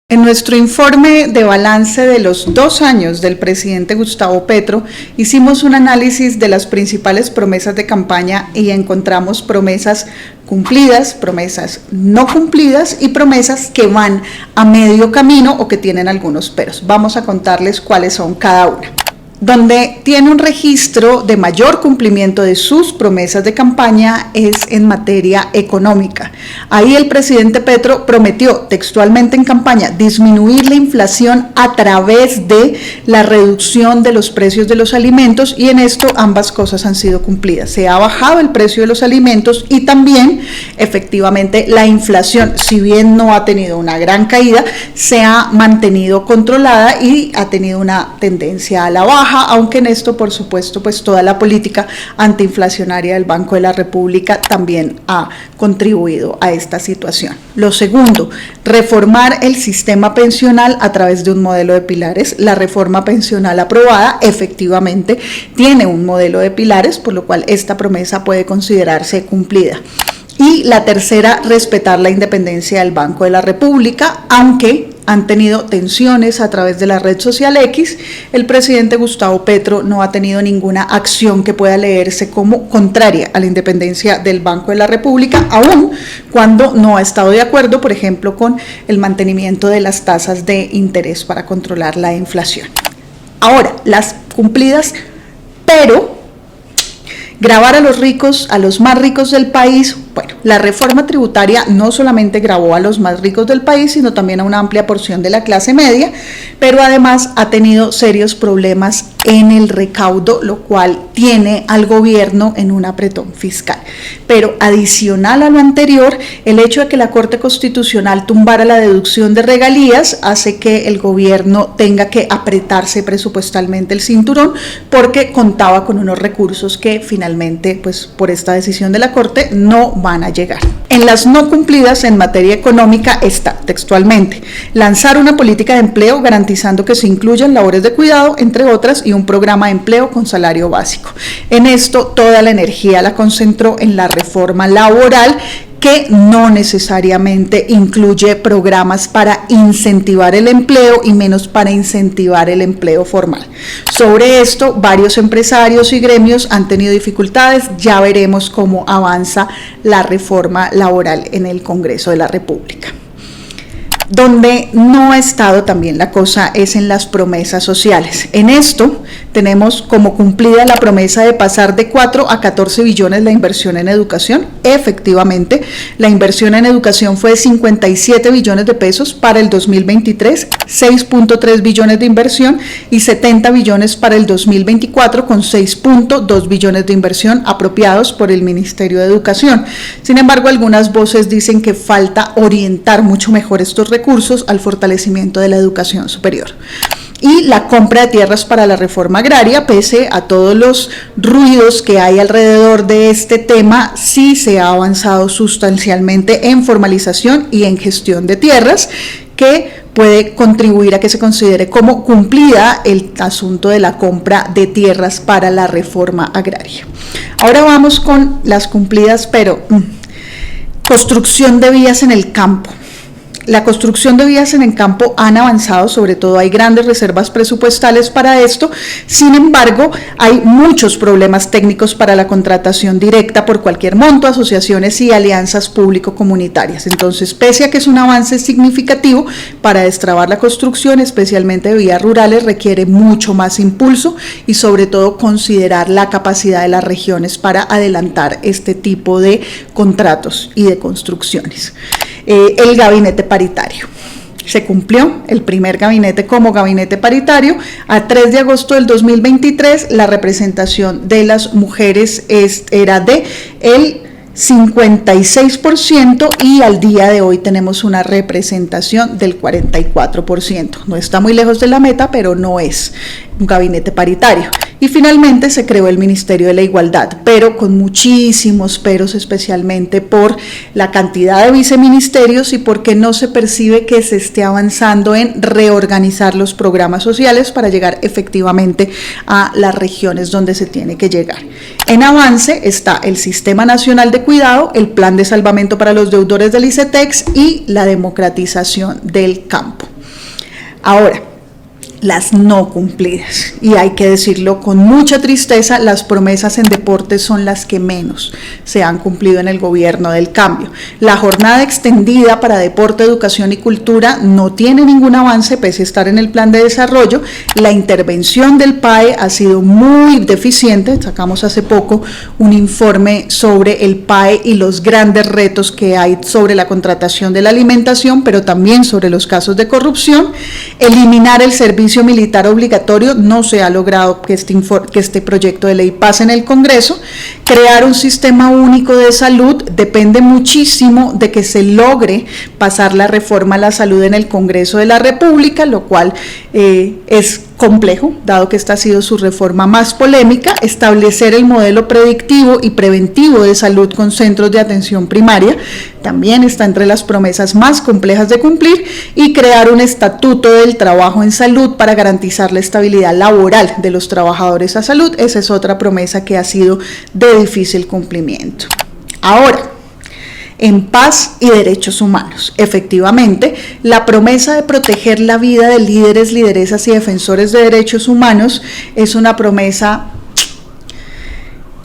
En nuestro informe de balance de los 2 años del presidente Gustavo Petro, hicimos un análisis de las principales promesas de campaña y encontramos promesas cumplidas, promesas no cumplidas y promesas que van a medio camino o que tienen algunos peros. Vamos a contarles cuáles son cada una. Donde tiene un registro de mayor cumplimiento de sus promesas de campaña es en materia económica. Ahí el presidente Petro prometió textualmente en campaña disminuir la inflación a través de la reducción de los precios de los alimentos, y en esto ambas cosas han sido cumplidas. Se ha bajado el precio de los alimentos y también efectivamente la inflación, si bien no ha tenido una gran caída, se ha mantenido controlada y ha tenido una tendencia a la baja, aunque en esto, por supuesto, pues toda la política antiinflacionaria del Banco de la República también ha contribuido a esta situación. Lo segundo, reformar el sistema pensional a través de un modelo de pilares. La reforma pensional aprobada efectivamente tiene un modelo de pilares, por lo cual esta promesa puede considerarse cumplida. Y la tercera, respetar la independencia del Banco de la República, aunque han tenido tensiones a través de la red social X, el presidente Gustavo Petro no ha tenido ninguna acción que pueda leerse como contraria a la independencia del Banco de la República, aun cuando no ha estado de acuerdo, por ejemplo, con el mantenimiento de las tasas de interés para controlar la inflación. Ahora, las cumplidas, pero gravar a los ricos, a los más ricos del país. Bueno, la reforma tributaria no solamente gravó a los más ricos del país, sino también a una amplia porción de la clase media, pero además ha tenido serios problemas en el recaudo, lo cual tiene al gobierno en un apretón fiscal. Pero adicional a lo anterior, el hecho de que la Corte Constitucional tumbara la deducción de regalías hace que el gobierno tenga que apretarse presupuestalmente el cinturón, porque contaba con unos recursos que finalmente, pues por esta decisión de la Corte, no van a llegar. En las no cumplidas en materia económica está, textualmente, lanzar una política de empleo garantizando que se incluyan labores de cuidado, entre otras, y un programa de empleo con salario básico. En esto, toda la energía la concentró en la reforma laboral, que no necesariamente incluye programas para incentivar el empleo y menos para incentivar el empleo formal. Sobre esto, varios empresarios y gremios han tenido dificultades. Ya veremos cómo avanza la reforma laboral en el Congreso de la República. Donde no ha estado también la cosa es en las promesas sociales. En esto tenemos como cumplida la promesa de pasar de 4 a 14 billones la inversión en educación. Efectivamente, la inversión en educación fue de 57 billones de pesos para el 2023, 6.3 billones de inversión y 70 billones para el 2024, con 6.2 billones de inversión apropiados por el Ministerio de Educación. Sin embargo, algunas voces dicen que falta orientar mucho mejor estos recursos al fortalecimiento de la educación superior. Y la compra de tierras para la reforma agraria, pese a todos los ruidos que hay alrededor de este tema, sí se ha avanzado sustancialmente en formalización y en gestión de tierras, que puede contribuir a que se considere como cumplida el asunto de la compra de tierras para la reforma agraria. Ahora vamos con las cumplidas, pero construcción de vías en el campo. La construcción de vías en el campo han avanzado, sobre todo hay grandes reservas presupuestales para esto. Sin embargo, hay muchos problemas técnicos para la contratación directa por cualquier monto, asociaciones y alianzas público-comunitarias. Entonces, pese a que es un avance significativo, para destrabar la construcción, especialmente de vías rurales, requiere mucho más impulso y sobre todo considerar la capacidad de las regiones para adelantar este tipo de contratos y de construcciones. El gabinete paritario. Se cumplió el primer gabinete como gabinete paritario. A 3 de agosto del 2023, la representación de las mujeres era de el 56% y al día de hoy tenemos una representación del 44%. No está muy lejos de la meta, pero no es un gabinete paritario. Y finalmente se creó el Ministerio de la Igualdad, pero con muchísimos peros, especialmente por la cantidad de viceministerios y porque no se percibe que se esté avanzando en reorganizar los programas sociales para llegar efectivamente a las regiones donde se tiene que llegar. En avance está el Sistema Nacional de Cuidado, el Plan de Salvamento para los deudores del ICETEX y la democratización del campo. Ahora, las no cumplidas, y hay que decirlo con mucha tristeza, las promesas en deporte son las que menos se han cumplido en el gobierno del cambio. La jornada extendida para deporte, educación y cultura no tiene ningún avance pese a estar en el plan de desarrollo. La intervención del PAE ha sido muy deficiente. Sacamos hace poco un informe sobre el PAE y los grandes retos que hay sobre la contratación de la alimentación, pero también sobre los casos de corrupción. Eliminar el servicio militar obligatorio, no se ha logrado que este proyecto de ley pase en el Congreso. Crear un sistema único de salud depende muchísimo de que se logre pasar la reforma a la salud en el Congreso de la República, lo cual es complejo, dado que esta ha sido su reforma más polémica. Establecer el modelo predictivo y preventivo de salud con centros de atención primaria también está entre las promesas más complejas de cumplir, y crear un estatuto del trabajo en salud para garantizar la estabilidad laboral de los trabajadores a salud. Esa es otra promesa que ha sido de difícil cumplimiento. Ahora, en paz y derechos humanos. Efectivamente, la promesa de proteger la vida de líderes, lideresas y defensores de derechos humanos es una promesa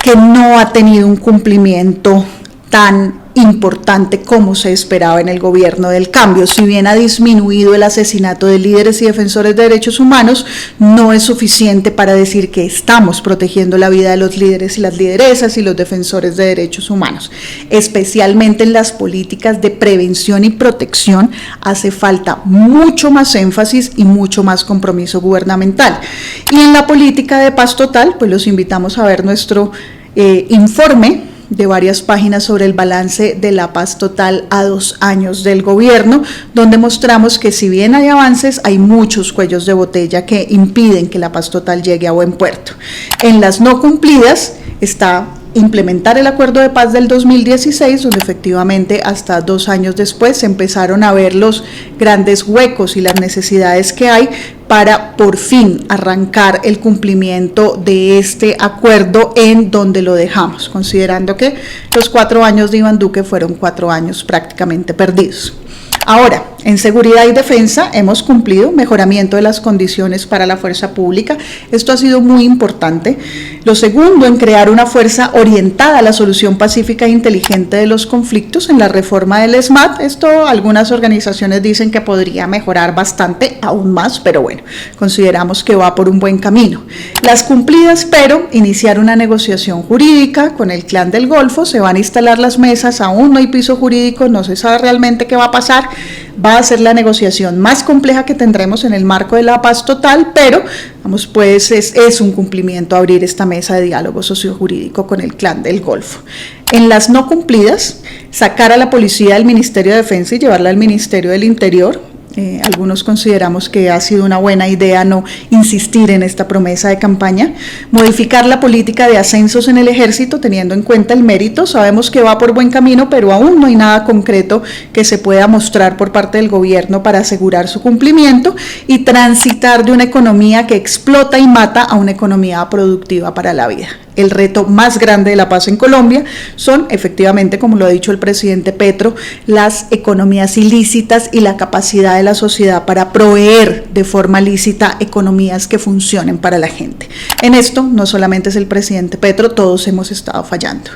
que no ha tenido un cumplimiento tan importante como se esperaba en el gobierno del cambio. Si bien ha disminuido el asesinato de líderes y defensores de derechos humanos, no es suficiente para decir que estamos protegiendo la vida de los líderes y las lideresas y los defensores de derechos humanos. Especialmente en las políticas de prevención y protección hace falta mucho más énfasis y mucho más compromiso gubernamental. Y en la política de paz total, pues los invitamos a ver nuestro informe de varias páginas sobre el balance de la paz total a 2 años del gobierno, donde mostramos que si bien hay avances, hay muchos cuellos de botella que impiden que la paz total llegue a buen puerto. En las no cumplidas está implementar el acuerdo de paz del 2016, donde efectivamente hasta 2 años después se empezaron a ver los grandes huecos y las necesidades que hay para por fin arrancar el cumplimiento de este acuerdo en donde lo dejamos, considerando que los 4 años de Iván Duque fueron 4 años prácticamente perdidos. Ahora, en seguridad y defensa hemos cumplido mejoramiento de las condiciones para la fuerza pública. Esto ha sido muy importante. Lo segundo, en crear una fuerza orientada a la solución pacífica e inteligente de los conflictos en la reforma del SMAT. Esto algunas organizaciones dicen que podría mejorar bastante, aún más, pero bueno, consideramos que va por un buen camino. Las cumplidas, pero iniciar una negociación jurídica con el Clan del Golfo. Se van a instalar las mesas, aún no hay piso jurídico, no se sabe realmente qué va a pasar. Va a ser la negociación más compleja que tendremos en el marco de la paz total, pero vamos, pues es un cumplimiento abrir esta mesa de diálogo sociojurídico con el Clan del Golfo. En las no cumplidas, sacar a la policía del Ministerio de Defensa y llevarla al Ministerio del Interior. Algunos consideramos que ha sido una buena idea no insistir en esta promesa de campaña. Modificar la política de ascensos en el ejército teniendo en cuenta el mérito. Sabemos que va por buen camino, pero aún no hay nada concreto que se pueda mostrar por parte del gobierno para asegurar su cumplimiento, y transitar de una economía que explota y mata a una economía productiva para la vida. El reto más grande de la paz en Colombia son, efectivamente, como lo ha dicho el presidente Petro, las economías ilícitas y la capacidad de la sociedad para proveer de forma lícita economías que funcionen para la gente. En esto no solamente es el presidente Petro, todos hemos estado fallando.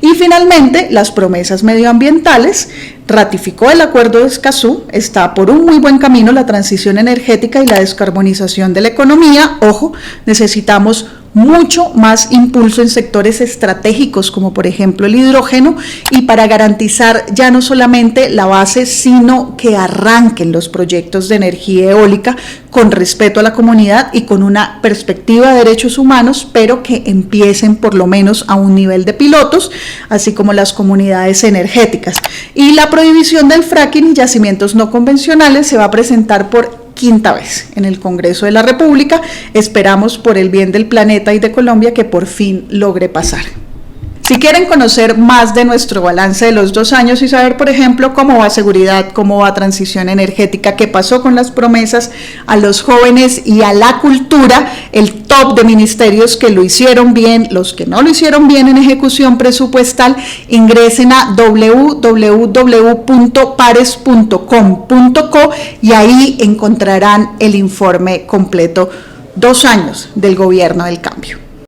Y finalmente, las promesas medioambientales. Ratificó el acuerdo de Escazú, está por un muy buen camino la transición energética y la descarbonización de la economía. Ojo, necesitamos mucho más impulso en sectores estratégicos como por ejemplo el hidrógeno, y para garantizar ya no solamente la base, sino que arranquen los proyectos de energía eólica con respeto a la comunidad y con una perspectiva de derechos humanos, pero que empiecen por lo menos a un nivel de pilotos, así como las comunidades energéticas. Y la prohibición del fracking y yacimientos no convencionales se va a presentar por 5ª vez en el Congreso de la República. Esperamos, por el bien del planeta y de Colombia, que por fin logre pasar. Si quieren conocer más de nuestro balance de los 2 años y saber, por ejemplo, cómo va seguridad, cómo va transición energética, qué pasó con las promesas a los jóvenes y a la cultura, el top de ministerios que lo hicieron bien, los que no lo hicieron bien en ejecución presupuestal, ingresen a www.pares.com.co y ahí encontrarán el informe completo, 2 años del gobierno del cambio.